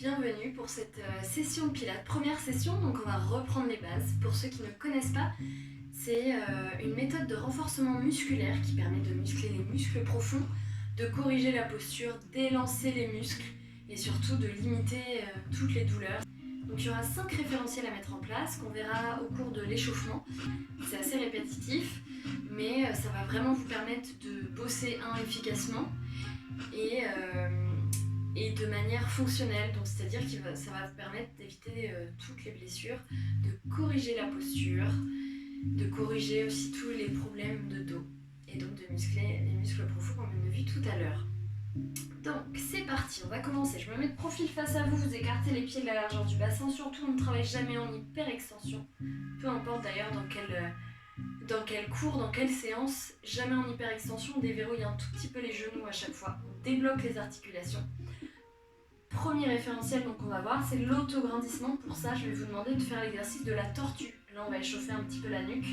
Bienvenue pour cette session de pilates, première session, donc on va reprendre les bases. Pour ceux qui ne connaissent pas, c'est une méthode de renforcement musculaire qui permet de muscler les muscles profonds, de corriger la posture, d'élancer les muscles et surtout de limiter toutes les douleurs. Donc il y aura 5 référentiels à mettre en place qu'on verra au cours de l'échauffement. C'est assez répétitif, mais ça va vraiment vous permettre de bosser efficacement et de manière fonctionnelle, donc c'est-à-dire que ça va vous permettre d'éviter toutes les blessures, de corriger la posture, de corriger aussi tous les problèmes de dos et donc de muscler les muscles profonds comme on a vu tout à l'heure. Donc c'est parti, on va commencer. Je me mets de profil face à vous, vous écartez les pieds de la largeur du bassin, surtout on ne travaille jamais en hyper-extension, peu importe d'ailleurs dans quel cours, dans quelle séance, jamais en hyper-extension, on déverrouille un tout petit peu les genoux à chaque fois, on débloque les articulations. Premier référentiel donc on va voir, c'est l'autograndissement. Pour ça, je vais vous demander de faire l'exercice de la tortue. Là, on va échauffer un petit peu la nuque.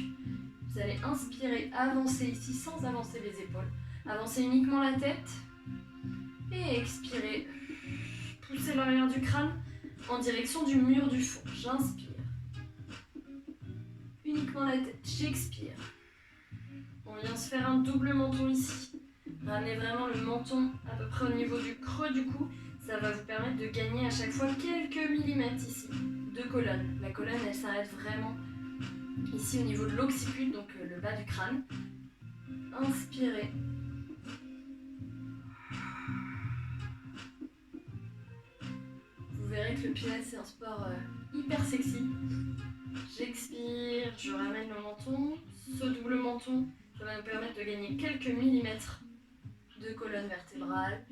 Vous allez inspirer, avancer ici sans avancer les épaules. Avancer uniquement la tête. Et expirer. Pousser l'arrière du crâne en direction du mur du fond. J'inspire. Uniquement la tête. J'expire. On vient se faire un double menton ici. Ramenez vraiment le menton à peu près au niveau du creux du cou. Ça va vous permettre de gagner à chaque fois quelques millimètres ici de colonne. La colonne, elle s'arrête vraiment ici au niveau de l'occiput, donc le bas du crâne. Inspirez. Vous verrez que le pilates, c'est un sport hyper sexy. J'expire, je ramène le menton. Ce double menton, ça va nous permettre de gagner quelques millimètres de colonne vertébrale.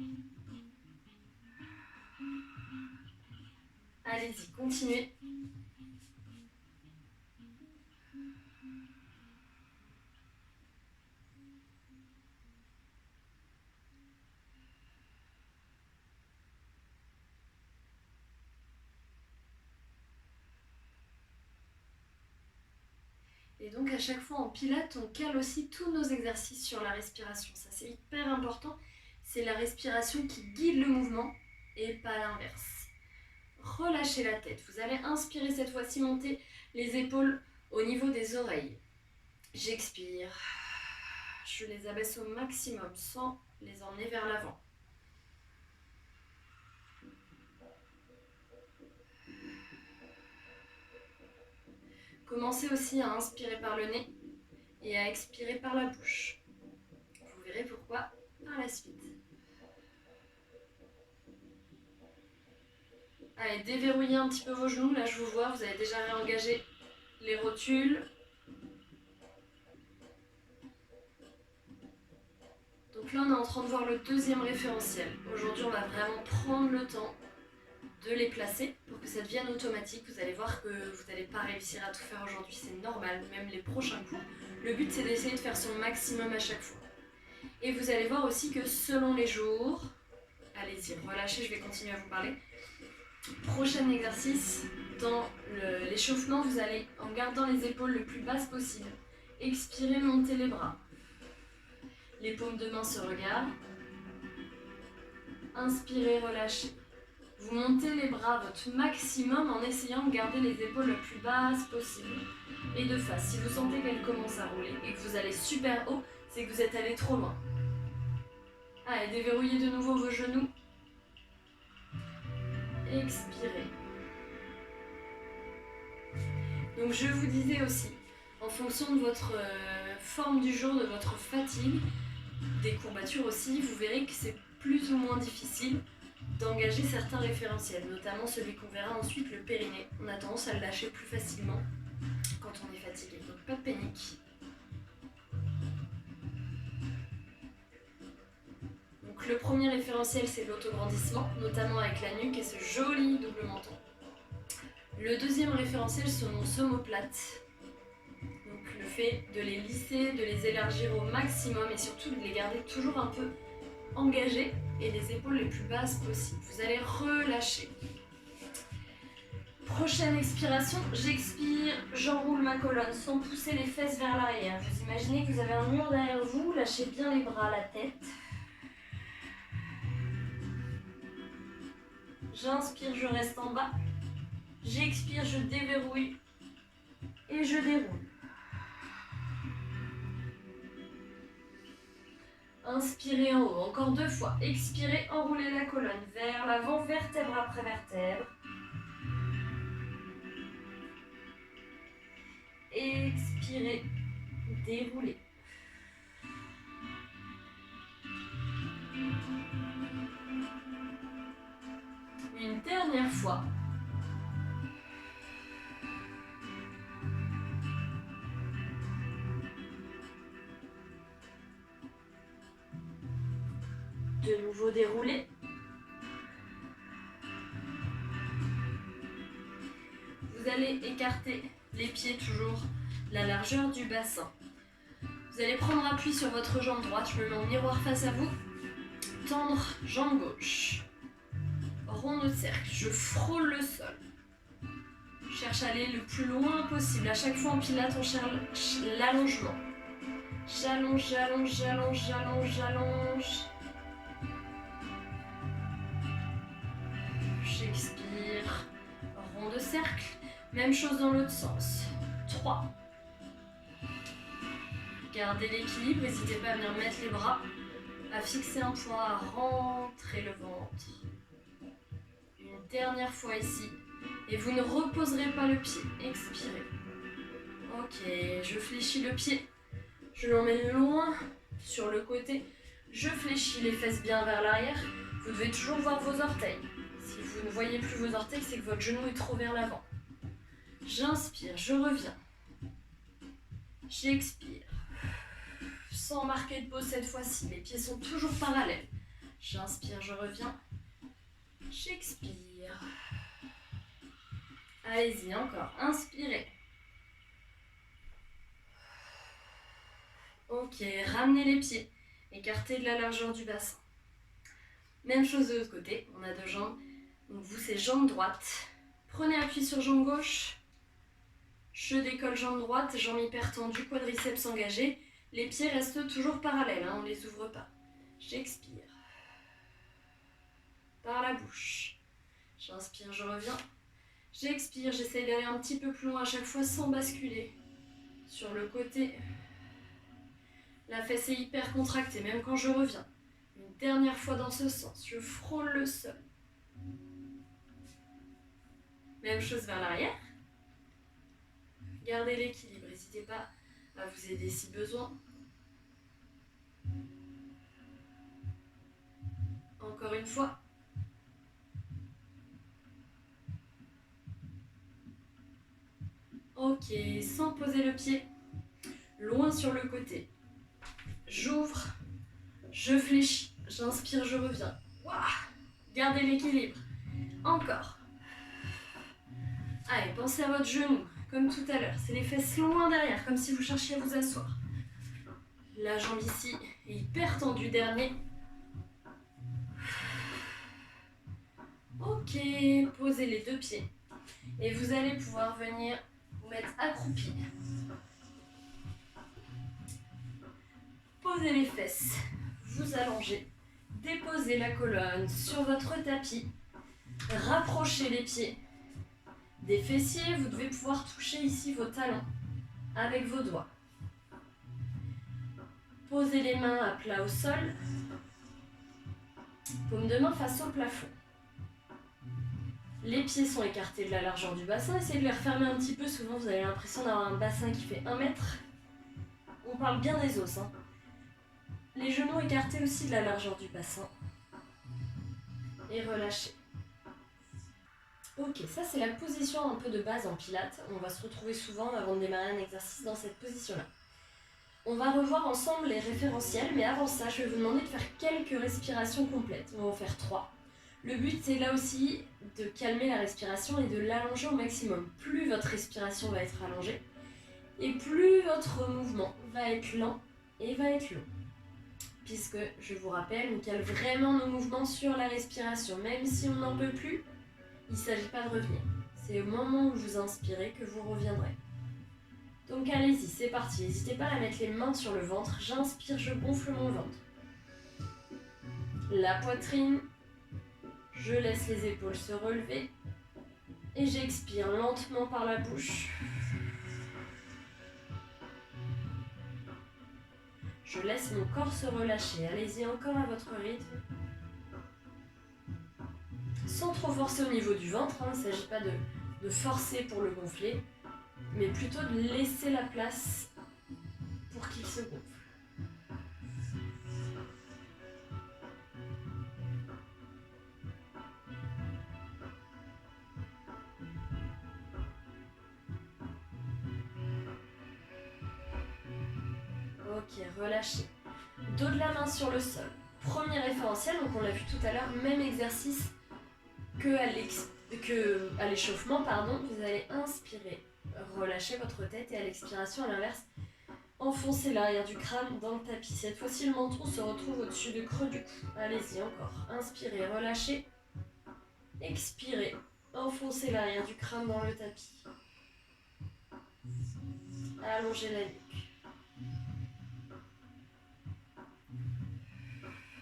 Allez-y, continuez. Et donc à chaque fois en pilates, on cale aussi tous nos exercices sur la respiration. Ça c'est hyper important. C'est la respiration qui guide le mouvement et pas l'inverse. Relâchez la tête. Vous allez inspirer cette fois-ci, monter les épaules au niveau des oreilles. J'expire. Je les abaisse au maximum sans les emmener vers l'avant. Commencez aussi à inspirer par le nez et à expirer par la bouche. Vous verrez pourquoi par la suite. Allez, déverrouillez un petit peu vos genoux. Là, je vous vois, vous avez déjà réengagé les rotules. Donc là, on est en train de voir le deuxième référentiel. Aujourd'hui, on va vraiment prendre le temps de les placer pour que ça devienne automatique. Vous allez voir que vous n'allez pas réussir à tout faire aujourd'hui, c'est normal, même les prochains coups. Le but, c'est d'essayer de faire son maximum à chaque fois. Et vous allez voir aussi que selon les jours, allez-y, relâchez, je vais continuer à vous parler. Prochain exercice, dans l'échauffement, vous allez, en gardant les épaules le plus basses possible, expirer, monter les bras. Les paumes de main se regardent. Inspirez, relâchez. Vous montez les bras à votre maximum en essayant de garder les épaules le plus basses possible. Et de face, si vous sentez qu'elles commencent à rouler et que vous allez super haut, c'est que vous êtes allé trop loin. Allez, déverrouillez de nouveau vos genoux. Expirez. Donc je vous disais aussi, en fonction de votre forme du jour, de votre fatigue, des courbatures aussi, vous verrez que c'est plus ou moins difficile d'engager certains référentiels, notamment celui qu'on verra ensuite, le périnée. On a tendance à le lâcher plus facilement quand on est fatigué, donc pas de panique. Donc le premier référentiel, c'est l'autograndissement, notamment avec la nuque et ce joli double menton. Le deuxième référentiel sont nos omoplates. Donc le fait de les lisser, de les élargir au maximum et surtout de les garder toujours un peu engagés et les épaules les plus basses possibles. Vous allez relâcher. Prochaine expiration, j'expire, j'enroule ma colonne sans pousser les fesses vers l'arrière. Vous imaginez que vous avez un mur derrière vous, lâchez bien les bras, la tête. J'inspire, je reste en bas. J'expire, je déverrouille. Et je déroule. Inspirez en haut, encore 2 fois. Expirez, enroulez la colonne vers l'avant, vertèbre après vertèbre. Expirez, déroulez. Une dernière fois. De nouveau dérouler. Vous allez écarter les pieds toujours la largeur du bassin. Vous allez prendre appui sur votre jambe droite. Je me mets en miroir face à vous. Tendre jambe gauche. Rond de cercle. Je frôle le sol. Je cherche à aller le plus loin possible. À chaque fois en pilates, on cherche l'allongement. J'allonge, j'allonge, j'allonge, j'allonge, j'allonge. J'expire. Rond de cercle. Même chose dans l'autre sens. 3. Gardez l'équilibre. N'hésitez pas à venir mettre les bras. À fixer un point. À rentrer le ventre. Une dernière fois ici. Et vous ne reposerez pas le pied. Expirez. Ok. Je fléchis le pied. Je l'emmène loin sur le côté. Je fléchis les fesses bien vers l'arrière. Vous devez toujours voir vos orteils. Si vous ne voyez plus vos orteils, c'est que votre genou est trop vers l'avant. J'inspire, je reviens. J'expire. Sans marquer de pause cette fois-ci. Les pieds sont toujours parallèles. J'inspire, je reviens. J'expire. Allez-y, encore. Inspirez. Ok, ramenez les pieds. Écartez de la largeur du bassin. Même chose de l'autre côté. On a 2 jambes. Donc vous, c'est jambe droite. Prenez appui sur jambe gauche. Je décolle jambe droite, jambe hyper tendue, quadriceps engagé. Les pieds restent toujours parallèles, on ne les ouvre pas. J'expire. Par la bouche. J'inspire, je reviens. J'expire, j'essaie d'aller un petit peu plus loin à chaque fois sans basculer. Sur le côté. La fesse est hyper contractée, même quand je reviens. Une dernière fois dans ce sens, je frôle le sol. Même chose vers l'arrière. Gardez l'équilibre, n'hésitez pas à vous aider si besoin. Encore une fois. Ok, sans poser le pied, loin sur le côté. J'ouvre, je fléchis, j'inspire, je reviens. Ouah, gardez l'équilibre. Encore. Allez, pensez à votre genou, comme tout à l'heure. C'est les fesses loin derrière, comme si vous cherchiez à vous asseoir. La jambe ici est hyper tendue, dernier. Ok, posez les 2 pieds. Et vous allez pouvoir venir vous mettre accroupi. Posez les fesses, vous allongez. Déposez la colonne sur votre tapis. Rapprochez les pieds des fessiers. Vous devez pouvoir toucher ici vos talons avec vos doigts. Posez les mains à plat au sol. Paume de main face au plafond. Les pieds sont écartés de la largeur du bassin. Essayez de les refermer un petit peu. Souvent, vous avez l'impression d'avoir un bassin qui fait 1 mètre. On parle bien des os. Les genoux écartés aussi de la largeur du bassin. Et relâchez. Ok, ça c'est la position un peu de base en pilates. On va se retrouver souvent avant de démarrer un exercice dans cette position-là. On va revoir ensemble les référentiels, mais avant ça, je vais vous demander de faire quelques respirations complètes. On va en faire 3. Le but, c'est là aussi de calmer la respiration et de l'allonger au maximum. Plus votre respiration va être allongée, et plus votre mouvement va être lent et va être long. Puisque, je vous rappelle, on cale vraiment nos mouvements sur la respiration. Même si on n'en peut plus, il ne s'agit pas de revenir. C'est au moment où vous inspirez que vous reviendrez. Donc allez-y, c'est parti. N'hésitez pas à mettre les mains sur le ventre. J'inspire, je gonfle mon ventre. La poitrine. Je laisse les épaules se relever et j'expire lentement par la bouche. Je laisse mon corps se relâcher. Allez-y encore à votre rythme. Sans trop forcer au niveau du ventre, il ne s'agit pas de forcer pour le gonfler, mais plutôt de laisser la place pour qu'il se gonfle. Ok, relâchez. Dos de la main sur le sol. Premier référentiel, donc on l'a vu tout à l'heure, même exercice que à l'échauffement, vous allez inspirer, relâchez votre tête et à l'expiration, à l'inverse, enfoncez l'arrière du crâne dans le tapis. Cette fois-ci, le menton se retrouve au-dessus du creux du cou. Allez-y, encore. Inspirez, relâchez. Expirez, enfoncez l'arrière du crâne dans le tapis. Allongez la nuque.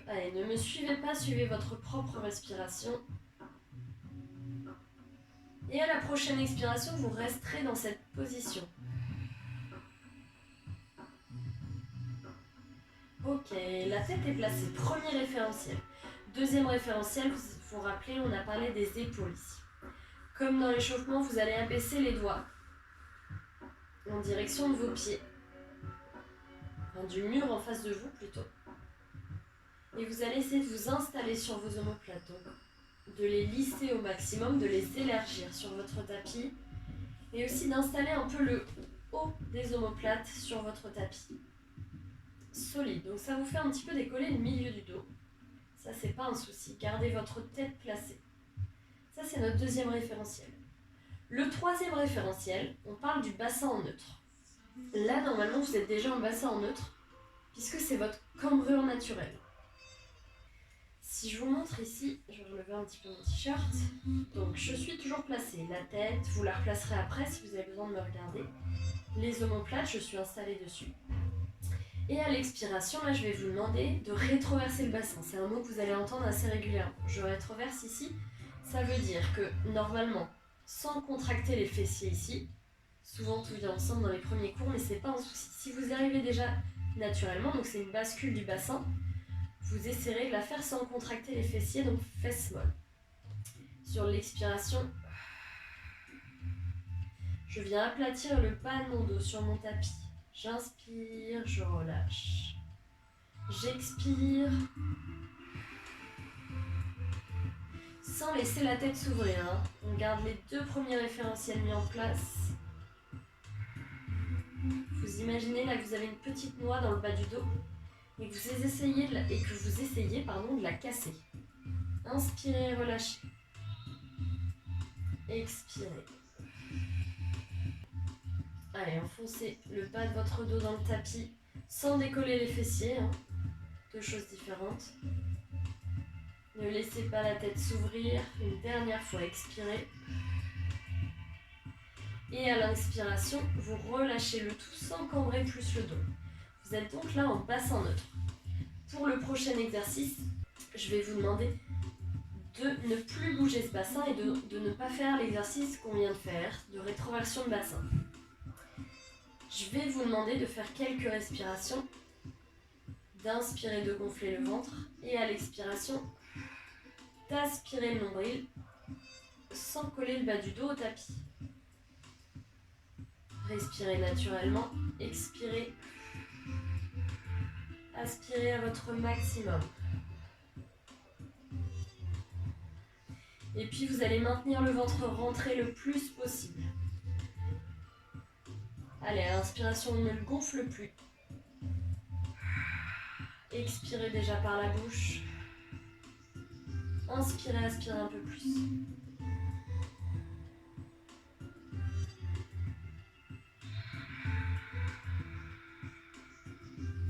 Allez, ne me suivez pas, suivez votre propre respiration. Et à la prochaine expiration, vous resterez dans cette position. Ok, la tête est placée. Premier référentiel. Deuxième référentiel, vous vous rappelez, on a parlé des épaules ici. Comme dans l'échauffement, vous allez abaisser les doigts en direction de vos pieds. Enfin, du mur en face de vous plutôt. Et vous allez essayer de vous installer sur vos omoplates. Donc, de les lisser au maximum, de les élargir sur votre tapis. Et aussi d'installer un peu le haut des omoplates sur votre tapis. Solide. Donc ça vous fait un petit peu décoller le milieu du dos. Ça, c'est pas un souci. Gardez votre tête placée. Ça, c'est notre deuxième référentiel. Le troisième référentiel, on parle du bassin en neutre. Là, normalement, vous êtes déjà en bassin en neutre, puisque c'est votre cambrure naturelle. Si je vous montre ici, je vais relever un petit peu mon t-shirt. Donc, je suis toujours placée. La tête, vous la replacerez après si vous avez besoin de me regarder. Les omoplates, je suis installée dessus. Et à l'expiration, là, je vais vous demander de rétroverser le bassin. C'est un mot que vous allez entendre assez régulièrement. Je rétroverse ici. Ça veut dire que, normalement, sans contracter les fessiers ici, souvent tout vient ensemble dans les premiers cours, mais c'est pas un souci. Si vous y arrivez déjà naturellement, donc c'est une bascule du bassin, vous essayerez de la faire sans contracter les fessiers, donc fesses molles. Sur l'expiration, je viens aplatir le bas de mon dos sur mon tapis. J'inspire, je relâche. J'expire. Sans laisser la tête s'ouvrir. Hein. On garde les deux premiers référentiels mis en place. Vous imaginez là que vous avez une petite noix dans le bas du dos et que vous essayez de la casser. Inspirez, relâchez. Expirez. Allez, enfoncez le bas de votre dos dans le tapis sans décoller les fessiers. Hein. Deux choses différentes. Ne laissez pas la tête s'ouvrir. Une dernière fois, expirez. Et à l'inspiration, vous relâchez le tout sans cambrer plus le dos. Vous êtes donc là en bassin neutre. Pour le prochain exercice, je vais vous demander de ne plus bouger ce bassin et de ne pas faire l'exercice qu'on vient de faire, de rétroversion de bassin. Je vais vous demander de faire quelques respirations, d'inspirer, de gonfler le ventre, et à l'expiration, d'aspirer le nombril sans coller le bas du dos au tapis. Respirez naturellement, expirez, aspirez à votre maximum. Et puis vous allez maintenir le ventre rentré le plus possible. Allez, à l'inspiration, on ne le gonfle plus. Expirez déjà par la bouche. Inspirez, aspirez un peu plus.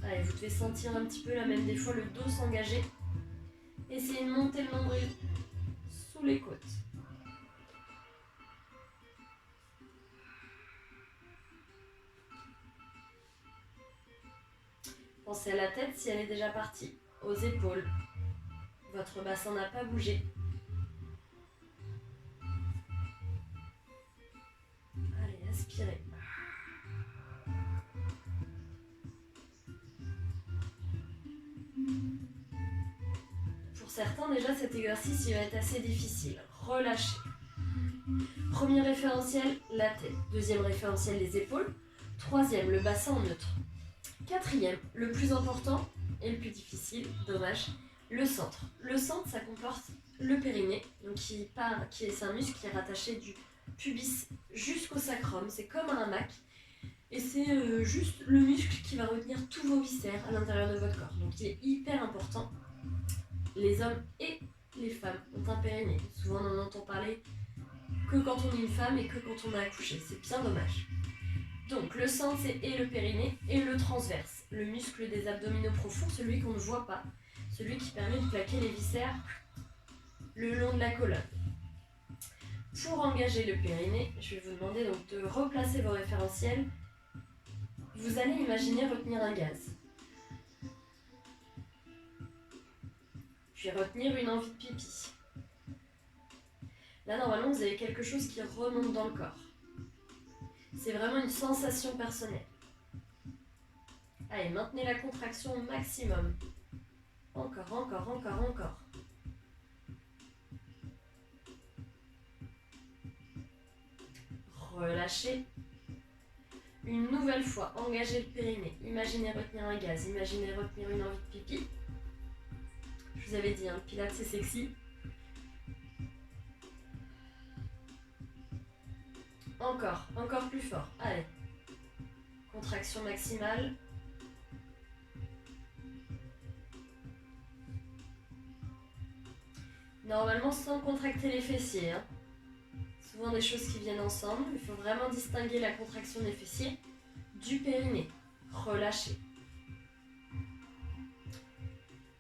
Allez, vous devez sentir un petit peu là, même des fois le dos s'engager. Essayez de monter le nombril sous les côtes. Pensez à la tête si elle est déjà partie, aux épaules. Votre bassin n'a pas bougé. inspirez. Pour certains, déjà, cet exercice il va être assez difficile. Relâchez. Premier référentiel, la tête. Deuxième référentiel, les épaules. Troisième, le bassin en neutre. Quatrième, le plus important et le plus difficile, dommage, le centre. Le centre, ça comporte le périnée, donc c'est un muscle qui est rattaché du pubis jusqu'au sacrum. C'est comme un hamac. Et c'est juste le muscle qui va retenir tous vos viscères à l'intérieur de votre corps. Donc il est hyper important. Les hommes et les femmes ont un périnée. Souvent on en entend parler que quand on est une femme et que quand on a accouché. C'est bien dommage. Donc le centre c'est et le périnée et le transverse. Le muscle des abdominaux profonds, celui qu'on ne voit pas. Celui qui permet de plaquer les viscères le long de la colonne. Pour engager le périnée, je vais vous demander donc de replacer vos référentiels. Vous allez imaginer retenir un gaz. Puis retenir une envie de pipi. Là, normalement, vous avez quelque chose qui remonte dans le corps. C'est vraiment une sensation personnelle. Allez, maintenez la contraction au maximum. Encore, encore, encore, encore. Relâchez. Une nouvelle fois, engagez le périnée. Imaginez retenir un gaz. Imaginez retenir une envie de pipi. Je vous avais dit, le pilates c'est sexy. Encore, encore plus fort. Allez. Contraction maximale. Normalement sans contracter les fessiers. Souvent des choses qui viennent ensemble. Il faut vraiment distinguer la contraction des fessiers du périnée. Relâchez.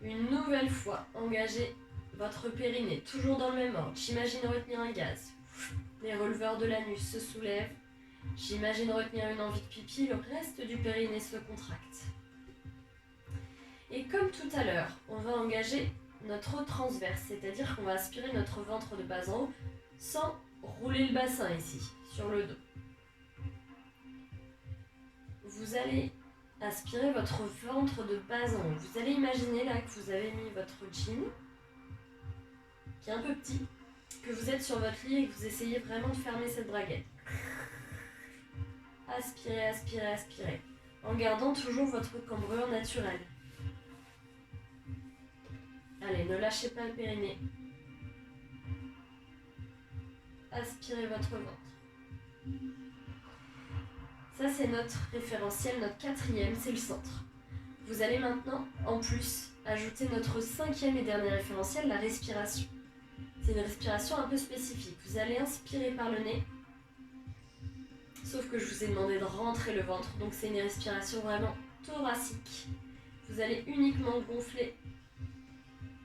Une nouvelle fois, engagez votre périnée, toujours dans le même ordre. J'imagine retenir un gaz. Les releveurs de l'anus se soulèvent. J'imagine retenir une envie de pipi. Le reste du périnée se contracte. Et comme tout à l'heure, on va engager notre transverse, c'est-à-dire qu'on va aspirer notre ventre de bas en haut sans rouler le bassin ici, sur le dos. Vous allez aspirer votre ventre de bas en haut. Vous allez imaginer là que vous avez mis votre jean, qui est un peu petit, que vous êtes sur votre lit et que vous essayez vraiment de fermer cette braguette. Aspirez, aspirez, aspirez, en gardant toujours votre cambrure naturelle. Allez, ne lâchez pas le périnée. Aspirez votre ventre. Ça, c'est notre référentiel, notre quatrième, c'est le centre. Vous allez maintenant, en plus, ajouter notre cinquième et dernier référentiel, la respiration. C'est une respiration un peu spécifique. Vous allez inspirer par le nez, sauf que je vous ai demandé de rentrer le ventre, donc c'est une respiration vraiment thoracique. Vous allez uniquement gonfler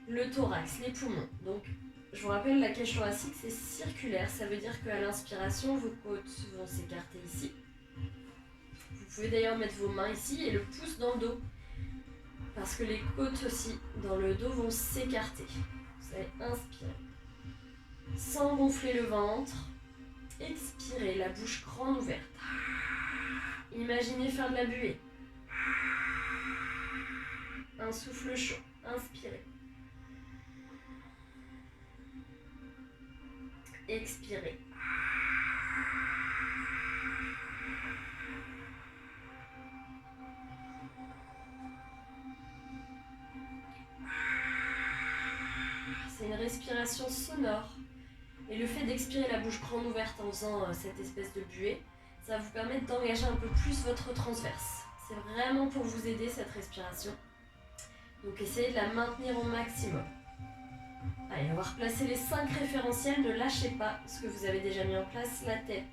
le thorax, les poumons. Donc, je vous rappelle, la cage thoracique, c'est circulaire. Ça veut dire qu'à l'inspiration, vos côtes vont s'écarter ici. Vous pouvez d'ailleurs mettre vos mains ici et le pouce dans le dos. Parce que les côtes aussi, dans le dos, vont s'écarter. Vous allez inspirer. Sans gonfler le ventre. Expirez, la bouche grande ouverte. Imaginez faire de la buée. Un souffle chaud. Inspirez. Expirez. C'est une respiration sonore. Et le fait d'expirer la bouche grande ouverte en faisant cette espèce de buée, ça va vous permettre d'engager un peu plus votre transverse. C'est vraiment pour vous aider cette respiration. Donc essayez de la maintenir au maximum. Allez, on va replacer les 5 référentiels. Ne lâchez pas ce que vous avez déjà mis en place, la tête.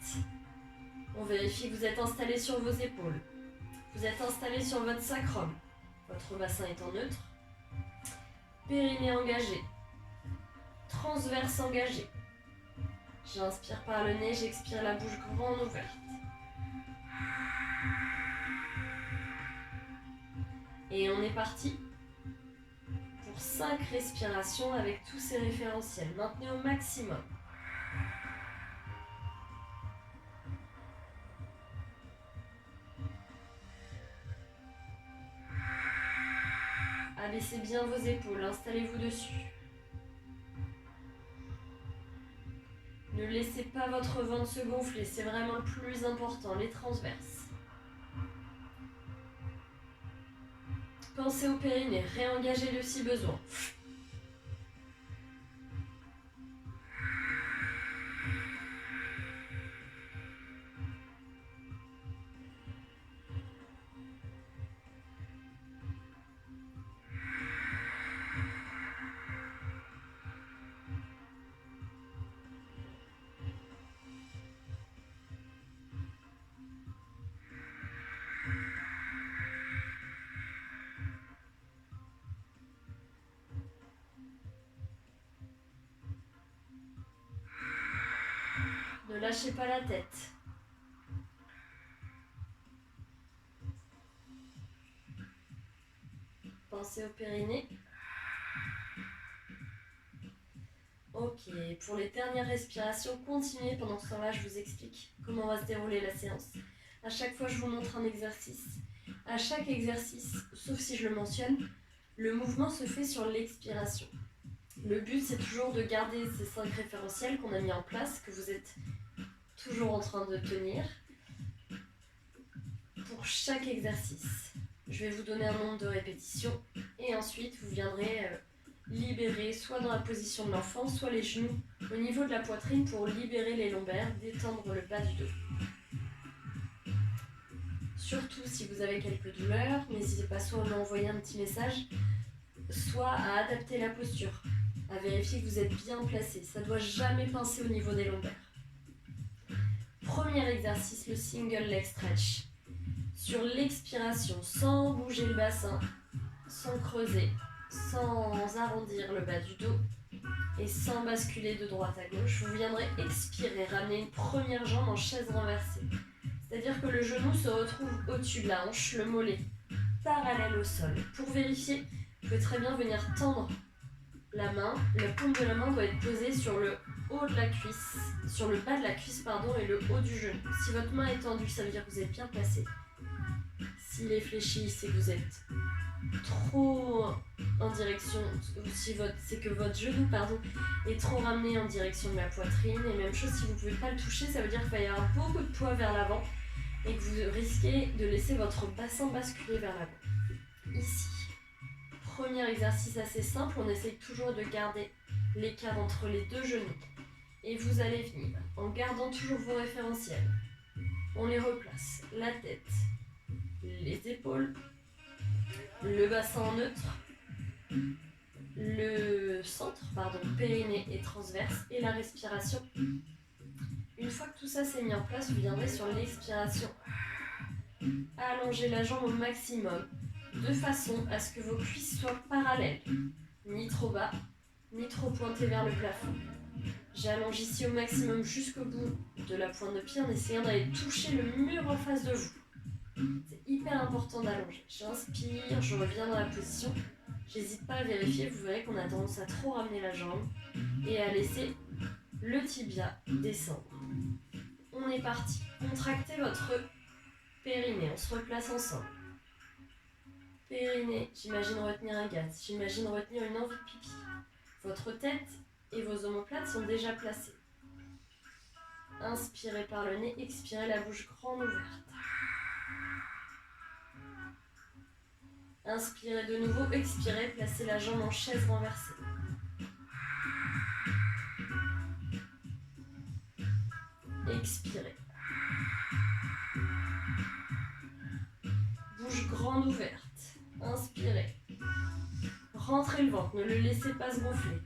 On vérifie que vous êtes installé sur vos épaules. Vous êtes installé sur votre sacrum. Votre bassin est en neutre. Périnée engagé. Transverse engagé. J'inspire par le nez, j'expire la bouche grande ouverte. Et on est parti pour 5 respirations avec tous ces référentiels. Maintenez au maximum. Abaissez bien vos épaules, installez-vous dessus. Ne laissez pas votre ventre se gonfler, c'est vraiment le plus important, les transverses. Pensez au périnée, réengagez-le si besoin. Ne lâchez pas la tête. Pensez au périnée. Ok, pour les dernières respirations, continuez. Pendant ce temps-là, je vous explique comment va se dérouler la séance. À chaque fois, je vous montre un exercice. À chaque exercice, sauf si je le mentionne, le mouvement se fait sur l'expiration. Le but, c'est toujours de garder ces 5 référentiels qu'on a mis en place, que vous êtes toujours en train de tenir, pour chaque exercice. Je vais vous donner un nombre de répétitions et ensuite vous viendrez libérer soit dans la position de l'enfant, soit les genoux au niveau de la poitrine pour libérer les lombaires, détendre le bas du dos. Surtout si vous avez quelques douleurs, n'hésitez pas soit à m'envoyer un petit message, soit à adapter la posture, à vérifier que vous êtes bien placé. Ça ne doit jamais pincer au niveau des lombaires. Premier exercice, le single leg stretch. Sur l'expiration, sans bouger le bassin, sans creuser, sans arrondir le bas du dos et sans basculer de droite à gauche, vous viendrez expirer, ramener une première jambe en chaise renversée. C'est-à-dire que le genou se retrouve au-dessus de la hanche, le mollet parallèle au sol. Pour vérifier, vous pouvez très bien venir tendre la main. La paume de la main doit être posée sur le haut de la cuisse, sur le bas de la cuisse et le haut du genou. Si votre main est tendue, ça veut dire que vous êtes bien placé. S'il est fléchi, c'est que vous êtes trop en direction, c'est que votre genou est trop ramené en direction de la poitrine. Et même chose, si vous ne pouvez pas le toucher, ça veut dire qu'il va y avoir beaucoup de poids vers l'avant et que vous risquez de laisser votre bassin basculer vers l'avant. Ici. Premier exercice assez simple, on essaye toujours de garder l'écart entre les deux genoux. Et vous allez venir en gardant toujours vos référentiels. On les replace, la tête, les épaules, le bassin en neutre, le centre, périnée et transverse, et la respiration. Une fois que tout ça s'est mis en place, vous viendrez sur l'expiration. Allongez la jambe au maximum, de façon à ce que vos cuisses soient parallèles, ni trop bas, ni trop pointées vers le plafond. J'allonge ici au maximum jusqu'au bout de la pointe de pied en essayant d'aller toucher le mur en face de vous. C'est hyper important d'allonger. J'inspire, je reviens dans la position. J'hésite pas à vérifier, vous verrez qu'on a tendance à trop ramener la jambe et à laisser le tibia descendre. On est parti. Contractez votre périnée, on se replace ensemble. Périnée, j'imagine retenir un gaz, j'imagine retenir une envie de pipi. Votre tête et vos omoplates sont déjà placées. Inspirez par le nez, expirez la bouche grande ouverte. Inspirez de nouveau, expirez, placez la jambe en chaise renversée. Expirez. Bouche grande ouverte. Inspirez. Rentrez le ventre, ne le laissez pas se gonfler.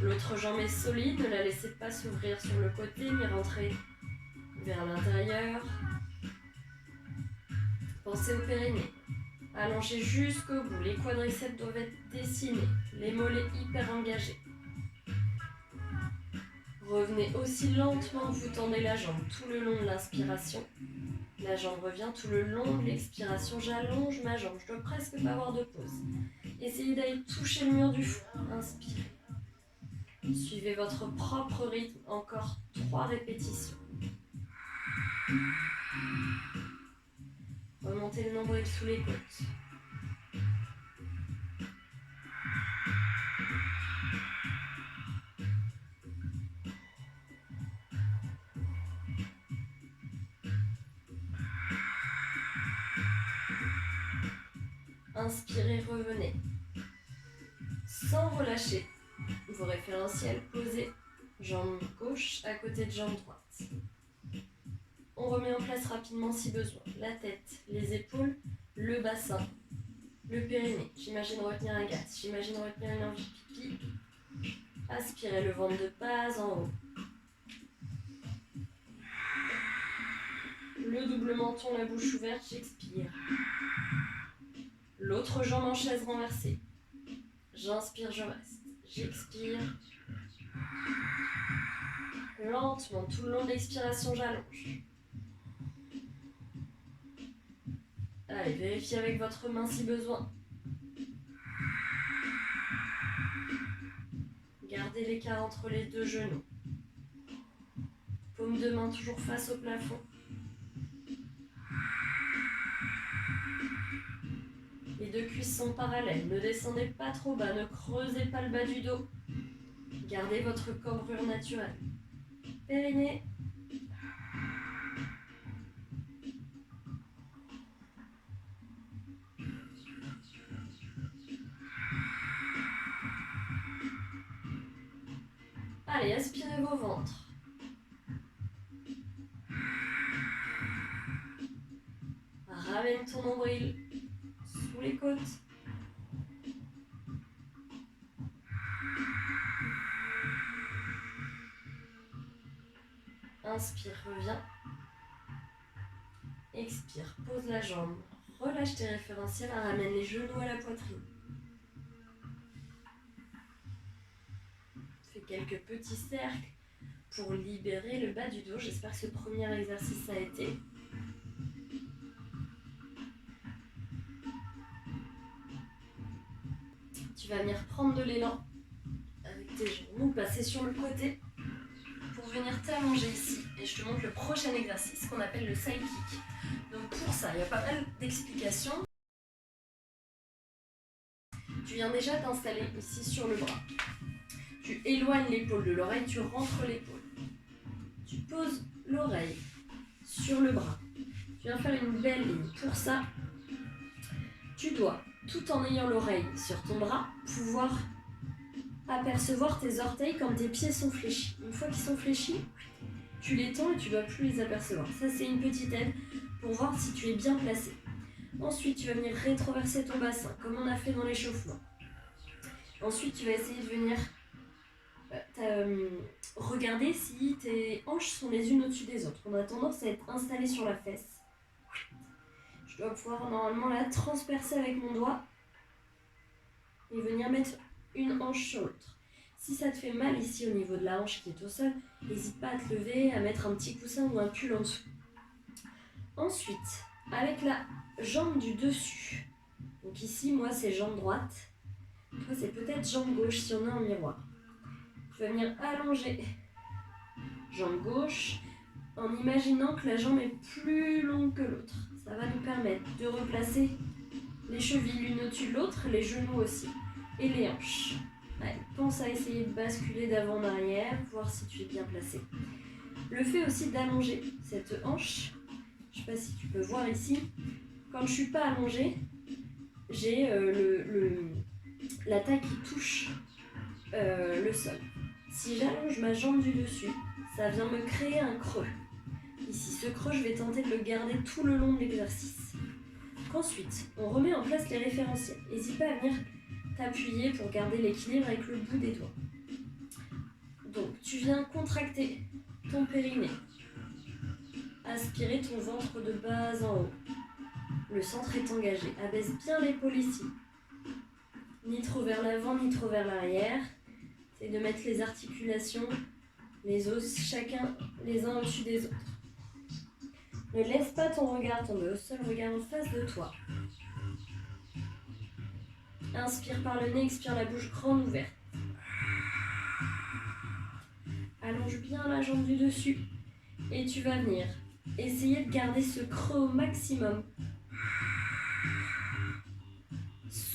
L'autre jambe est solide, ne la laissez pas s'ouvrir sur le côté ni rentrer vers l'intérieur. Pensez au périnée. Allongez jusqu'au bout, les quadriceps doivent être dessinés, les mollets hyper engagés. Revenez aussi lentement que vous tendez la jambe tout le long de l'inspiration. La jambe revient tout le long de l'expiration. J'allonge ma jambe, je dois presque pas avoir de pause. Essayez d'aller toucher le mur du fond. Inspirez. Suivez votre propre rythme, encore 3 répétitions. Remontez le nombril sous les côtes. Inspirez, revenez. Sans relâcher. Vos référentiels posés. Jambe gauche à côté de jambe droite. On remet en place rapidement si besoin. La tête, les épaules, le bassin, le périnée. J'imagine retenir un gaz. J'imagine retenir une envie de pipi. Aspirez le ventre de bas en haut. Le double menton, la bouche ouverte, j'expire. L'autre jambe en chaise renversée. J'inspire, je reste. J'expire. Lentement, tout le long de l'expiration, j'allonge. Allez, vérifiez avec votre main si besoin. Gardez l'écart entre les deux genoux. Paume de main toujours face au plafond. Les deux cuisses sont parallèles. Ne descendez pas trop bas. Ne creusez pas le bas du dos. Gardez votre cambrure naturelle. Périnée. Allez, aspirez vos ventres. Ramène ton nombril sous les côtes. Inspire, reviens. Expire, pose la jambe. Relâche tes référentiels, ramène les genoux à la poitrine. Fais quelques petits cercles pour libérer le bas du dos. J'espère que ce premier exercice a été. Tu vas venir prendre de l'élan avec tes genoux, passer sur le côté pour venir t'allonger ici. Et je te montre le prochain exercice qu'on appelle le side kick. Donc pour ça, il y a pas mal d'explications. Tu viens déjà t'installer ici sur le bras. Tu éloignes l'épaule de l'oreille, tu rentres l'épaule. Tu poses l'oreille sur le bras. Tu viens faire une belle ligne. Pour ça, tu dois, tout en ayant l'oreille sur ton bras, pouvoir apercevoir tes orteils quand tes pieds sont fléchis. Une fois qu'ils sont fléchis, tu les tends et tu ne dois plus les apercevoir. Ça, c'est une petite aide pour voir si tu es bien placé. Ensuite, tu vas venir rétroverser ton bassin, comme on a fait dans l'échauffement. Ensuite, tu vas essayer de venir regarder si tes hanches sont les unes au-dessus des autres. On a tendance à être installé sur la fesse. Je dois pouvoir normalement la transpercer avec mon doigt et venir mettre une hanche sur l'autre. Si ça te fait mal ici au niveau de la hanche qui est au sol, n'hésite pas à te lever, à mettre un petit coussin ou un pull en dessous. Ensuite, avec la jambe du dessus, donc ici moi c'est jambe droite, toi c'est peut-être jambe gauche si on est en miroir. Tu vas venir allonger jambe gauche en imaginant que la jambe est plus longue que l'autre. Ça va nous permettre de replacer les chevilles l'une au-dessus de l'autre, les genoux aussi, et les hanches. Allez, pense à essayer de basculer d'avant en arrière, voir si tu es bien placé. Le fait aussi d'allonger cette hanche, je ne sais pas si tu peux voir ici, quand je ne suis pas allongée, j'ai la taille qui touche le sol. Si j'allonge ma jambe du dessus, ça vient me créer un creux. Ici, ce creux, je vais tenter de le garder tout le long de l'exercice. Ensuite, on remet en place les référentiels. N'hésite pas à venir t'appuyer pour garder l'équilibre avec le bout des doigts. Donc, tu viens contracter ton périnée. Aspirer ton ventre de bas en haut. Le centre est engagé. Abaisse bien l'épaule ici. Ni trop vers l'avant, ni trop vers l'arrière. Essaye de mettre les articulations, les os, chacun les uns au-dessus des autres. Ne laisse pas ton regard tomber au sol, regarde en face de toi. Inspire par le nez, expire la bouche grande ouverte. Allonge bien la jambe du dessus. Et tu vas venir essayer de garder ce creux au maximum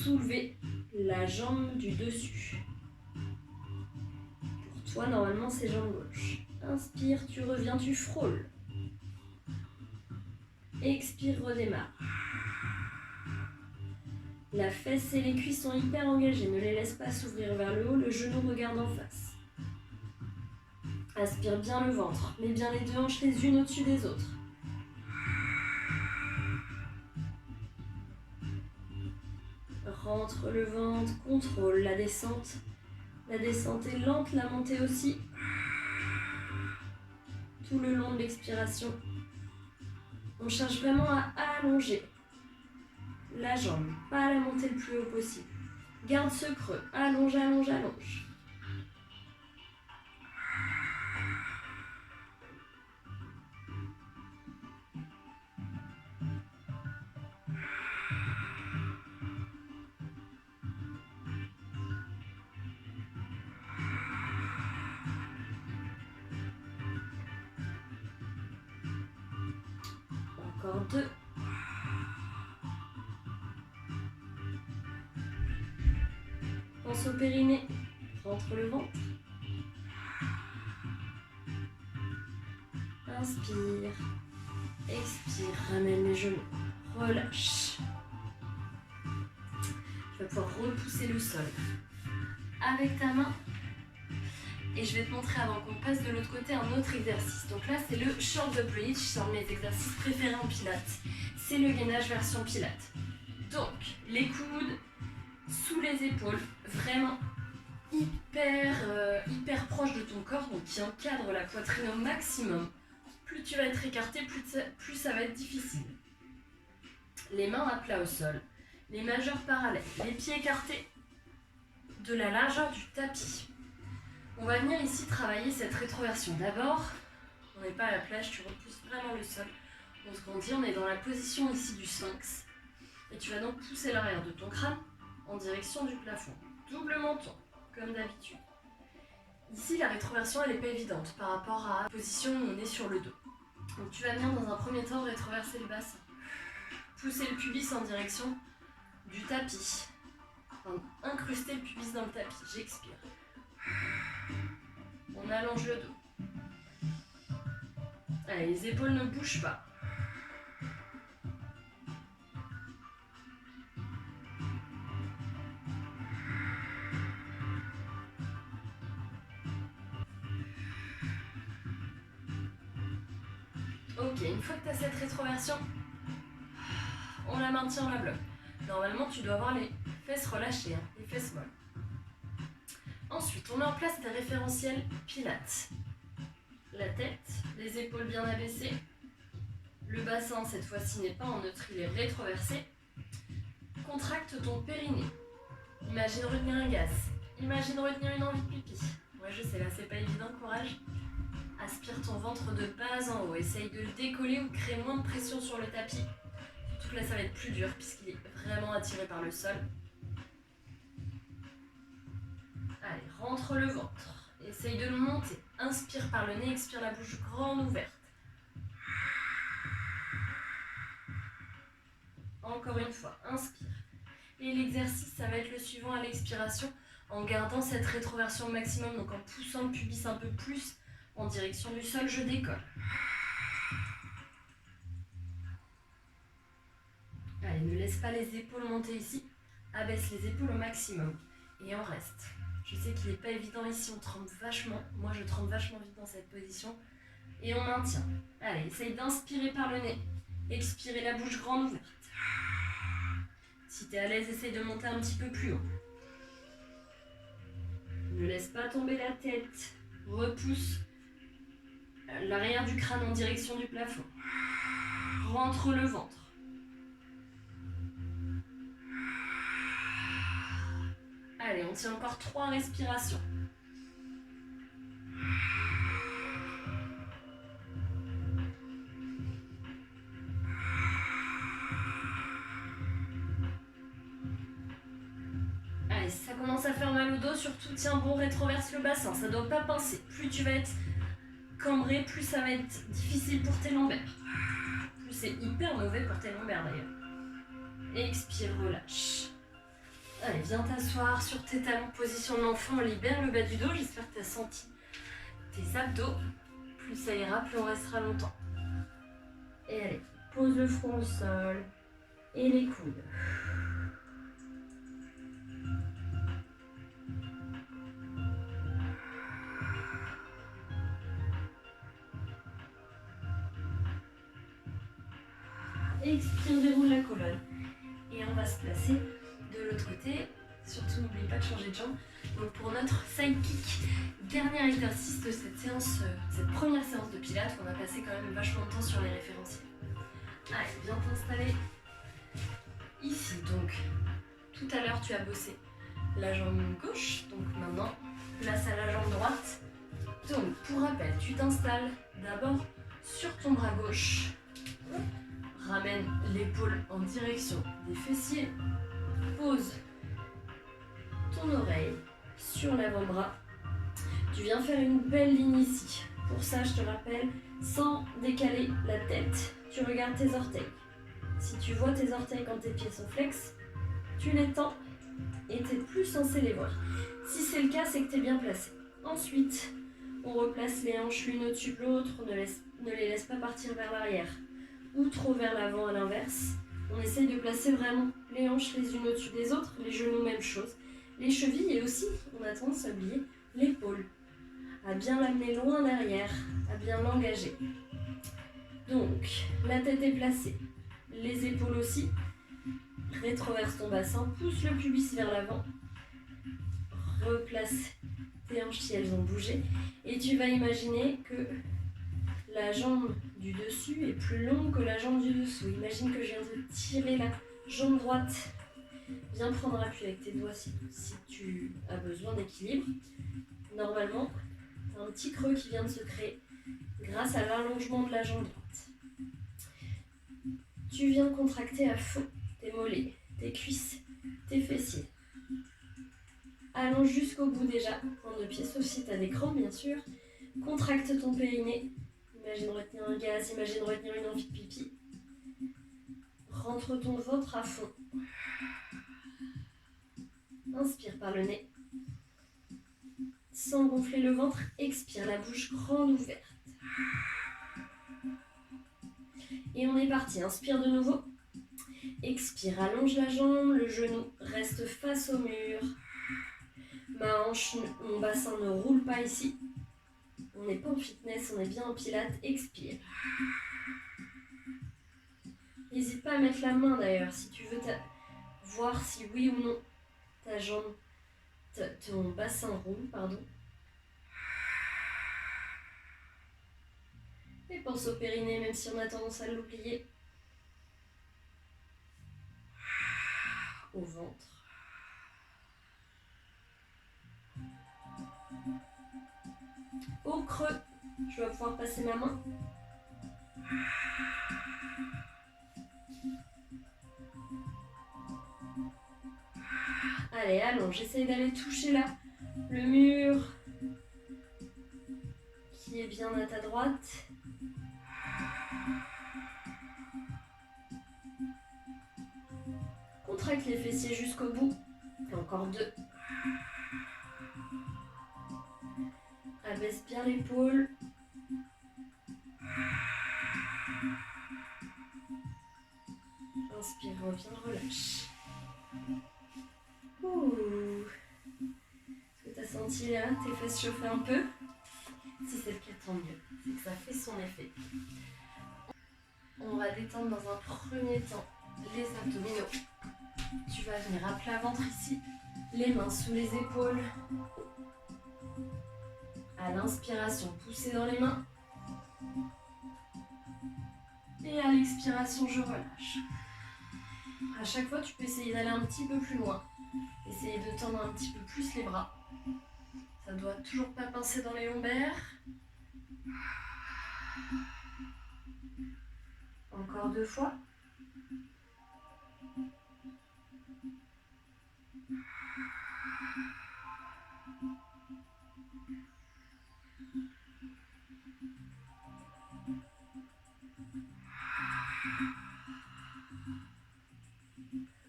soulever la jambe du dessus. Pour toi, normalement, c'est jambe gauche. Inspire, tu reviens, tu frôles. Expire, redémarre. La fesse et les cuisses sont hyper engagées. Ne les laisse pas s'ouvrir vers le haut. Le genou regarde en face. Aspire bien le ventre. Mets bien les deux hanches les unes au-dessus des autres. Rentre le ventre, contrôle la descente. La descente est lente, la montée aussi. Tout le long de l'expiration. On cherche vraiment à allonger la jambe, pas à la monter le plus haut possible. Garde ce creux, allonge, allonge, allonge. Encore 2. Pense au périnée. Rentre le ventre. Inspire. Expire. Ramène les genoux. Relâche. Tu vas pouvoir repousser le sol avec ta main. Et je vais te montrer avant qu'on passe de l'autre côté un autre exercice. Donc là, c'est le shoulder bridge. C'est un de mes exercices préférés en pilates. C'est le gainage version pilates. Donc, les coudes sous les épaules, vraiment hyper proche de ton corps, donc qui encadre la poitrine au maximum. Plus tu vas être écarté, plus ça va être difficile. Les mains à plat au sol, les majeurs parallèles, les pieds écartés de la largeur du tapis. On va venir ici travailler cette rétroversion. D'abord, on n'est pas à la plage, tu repousses vraiment le sol. On se grandit, on est dans la position ici du sphinx. Et tu vas donc pousser l'arrière de ton crâne en direction du plafond. Double menton, comme d'habitude. Ici, la rétroversion, elle n'est pas évidente par rapport à la position où on est sur le dos. Donc tu vas venir dans un premier temps rétroverser le bassin. Pousser le pubis en direction du tapis. Enfin, incruster le pubis dans le tapis. J'expire. On allonge le dos. Allez, les épaules ne bougent pas. Ok, une fois que tu as cette rétroversion, on la maintient, on la bloque. Normalement, tu dois avoir les fesses relâchées, les fesses molles. Ensuite, on met en place des référentiels pilates. La tête, les épaules bien abaissées. Le bassin, cette fois-ci, n'est pas en neutre, il est rétroversé. Contracte ton périnée. Imagine retenir un gaz. Imagine retenir une envie de pipi. Ouais, je sais, là, c'est pas évident, courage. Aspire ton ventre de bas en haut. Essaye de le décoller ou de créer moins de pression sur le tapis. Surtout que là, ça va être plus dur puisqu'il est vraiment attiré par le sol. Allez, rentre le ventre. Essaye de le monter. Inspire par le nez, expire la bouche grande ouverte. Encore une fois, inspire. Et l'exercice, ça va être le suivant à l'expiration, en gardant cette rétroversion au maximum, donc en poussant le pubis un peu plus en direction du sol, je décolle. Allez, ne laisse pas les épaules monter ici. Abaisse les épaules au maximum. Et on reste. Je sais qu'il n'est pas évident ici, on trempe vachement. Moi, je trempe vachement vite dans cette position. Et on maintient. Allez, essaye d'inspirer par le nez. Expirez la bouche grande ouverte. Si tu es à l'aise, essaye de monter un petit peu plus haut. Ne laisse pas tomber la tête. Repousse l'arrière du crâne en direction du plafond. Rentre le ventre. Allez, on tient encore 3 respirations. Allez, si ça commence à faire mal au dos, surtout tiens bon, rétroverse le bassin. Ça ne doit pas pincer. Plus tu vas être cambré, plus ça va être difficile pour tes lombaires. Plus c'est hyper mauvais pour tes lombaires d'ailleurs. Expire, relâche. Allez, viens t'asseoir sur tes talons, position de l'enfant, libère le bas du dos. J'espère que tu as senti tes abdos. Plus ça ira, plus on restera longtemps. Et allez, pose le front au sol et les coudes. Expire, déroule la colonne. Et on va se placer de l'autre côté. Surtout, n'oublie pas de changer de jambe. Donc pour notre side kick, dernier exercice de cette séance, cette première séance de pilates, on a passé quand même vachement de temps sur les référentiels. Allez, viens t'installer ici. Donc, tout à l'heure, tu as bossé la jambe gauche. Donc maintenant, place à la jambe droite. Donc, pour rappel, tu t'installes d'abord sur ton bras gauche. Ramène l'épaule en direction des fessiers. Pose ton oreille sur l'avant-bras. Tu viens faire une belle ligne ici. Pour ça, je te rappelle, sans décaler la tête, tu regardes tes orteils. Si tu vois tes orteils quand tes pieds sont flex, tu les tends et tu n'es plus censé les voir. Si c'est le cas, c'est que tu es bien placé. Ensuite, on replace les hanches l'une au-dessus de l'autre, ne les laisse pas partir vers l'arrière ou trop vers l'avant à l'inverse. On essaye de placer vraiment les hanches les unes au-dessus des autres, les genoux même chose. Les chevilles et aussi, on a tendance à oublier, l'épaule. À bien l'amener loin derrière, à bien l'engager. Donc, la tête est placée, les épaules aussi. Rétroverse ton bassin, pousse le pubis vers l'avant. Replace tes hanches si elles ont bougé. Et tu vas imaginer que la jambe du dessus est plus longue que la jambe du dessous. Imagine que je viens de tirer la jambe droite. Viens prendre appui avec tes doigts si tu as besoin d'équilibre. Normalement, tu as un petit creux qui vient de se créer grâce à l'allongement de la jambe droite. Tu viens contracter à fond tes mollets, tes cuisses, tes fessiers. Allonge jusqu'au bout déjà, point de pied, sauf si tu as des crampes bien sûr. Contracte ton périnée. Imagine retenir un gaz, imagine retenir une envie de pipi. Rentre ton ventre à fond. Inspire par le nez. Sans gonfler le ventre, expire, la bouche grande ouverte. Et on est parti, inspire de nouveau. Expire, allonge la jambe, le genou reste face au mur. Ma hanche, mon bassin ne roule pas ici. On n'est pas en fitness, on est bien en pilates. Expire. N'hésite pas à mettre la main d'ailleurs si tu veux voir si oui ou non ta jambe, ton bassin roule, pardon. Et pense au périnée, même si on a tendance à l'oublier. Au ventre. Au creux, je vais pouvoir passer ma main. Allez, allons, j'essaye d'aller toucher là le mur qui est bien à ta droite. Contracte les fessiers jusqu'au bout. Et encore 2. Abaisse bien l'épaule. Inspire, reviens, relâche. Ouh. Est-ce que tu as senti là tes fesses chauffer un peu? Si c'est le cas, tant mieux. C'est que ça fait son effet. On va détendre dans un premier temps les abdominaux. Tu vas venir à plat ventre ici, les mains sous les épaules. À l'inspiration, pousser dans les mains. Et à l'expiration, je relâche. À chaque fois, tu peux essayer d'aller un petit peu plus loin. Essayer de tendre un petit peu plus les bras. Ça ne doit toujours pas pincer dans les lombaires. Encore 2 fois.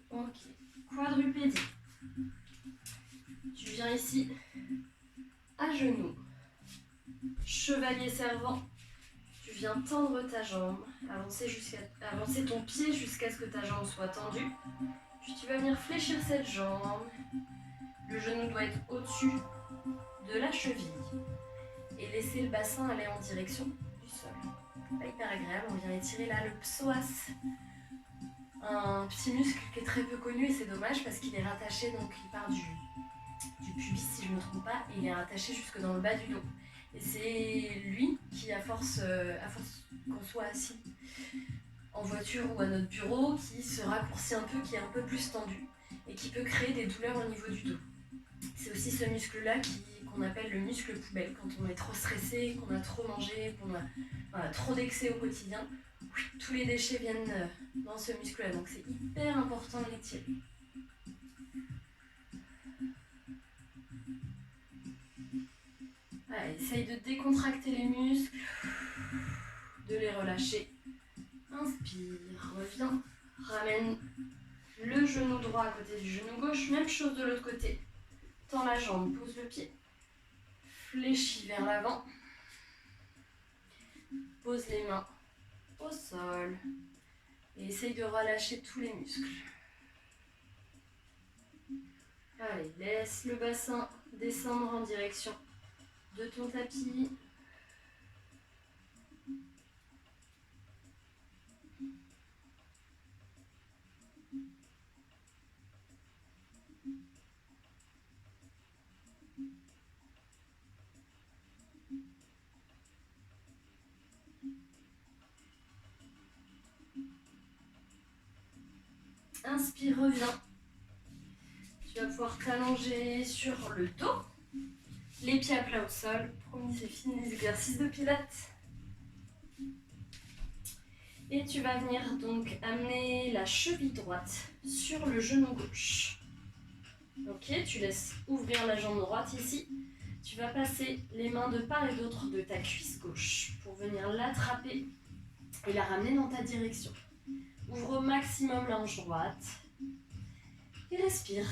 Ok, quadrupédie. Tu viens ici, à genoux, chevalier servant. Tu viens tendre ta jambe, avancer ton pied jusqu'à ce que ta jambe soit tendue. Puis tu vas venir fléchir cette jambe. Le genou doit être au-dessus de la cheville. Et laisser le bassin aller en direction du sol. Pas hyper agréable, on vient étirer là le psoas. Un petit muscle qui est très peu connu et c'est dommage parce qu'il est rattaché, donc il part du pubis si je ne me trompe pas, et il est rattaché jusque dans le bas du dos. Et c'est lui qui, à force qu'on soit assis en voiture ou à notre bureau, qui se raccourcit un peu, qui est un peu plus tendu et qui peut créer des douleurs au niveau du dos. C'est aussi ce muscle-là qu'on appelle le muscle poubelle. Quand on est trop stressé, qu'on a trop mangé, qu'on a trop d'excès au quotidien, tous les déchets viennent dans ce muscle-là. Donc c'est hyper important de l'étirer. Allez, essaye de décontracter les muscles, de les relâcher. Inspire, reviens, ramène le genou droit à côté du genou gauche, même chose de l'autre côté. Tends la jambe, pose le pied, fléchis vers l'avant, pose les mains au sol et essaye de relâcher tous les muscles. Allez, laisse le bassin descendre en direction de ton tapis. Inspire, reviens. Tu vas pouvoir t'allonger sur le dos, les pieds à plat au sol. Promis, c'est fini les exercices de pilates. Et tu vas venir donc amener la cheville droite sur le genou gauche. Ok, tu laisses ouvrir la jambe droite ici. Tu vas passer les mains de part et d'autre de ta cuisse gauche pour venir l'attraper et la ramener dans ta direction. Ouvre au maximum la hanche droite et respire.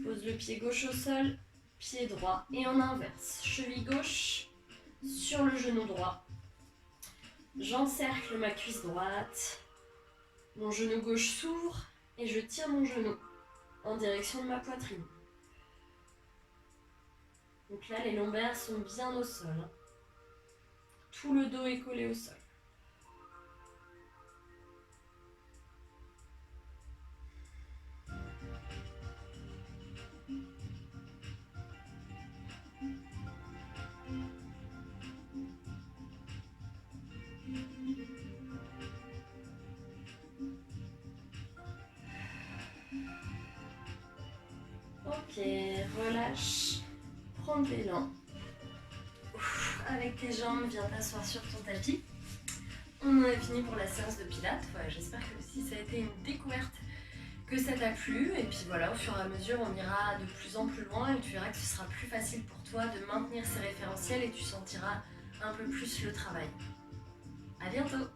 Pose le pied gauche au sol, pied droit et en inverse. Cheville gauche sur le genou droit. J'encercle ma cuisse droite. Mon genou gauche s'ouvre et je tire mon genou en direction de ma poitrine. Donc là, les lombaires sont bien au sol. Tout le dos est collé au sol. Ok, relâche, prends de l'élan. Avec tes jambes, viens t'asseoir sur ton tapis. On en a fini pour la séance de pilates. Voilà, j'espère que aussi ça a été une découverte, que ça t'a plu. Et puis voilà, au fur et à mesure, on ira de plus en plus loin et tu verras que ce sera plus facile pour toi de maintenir ces référentiels et tu sentiras un peu plus le travail. À bientôt!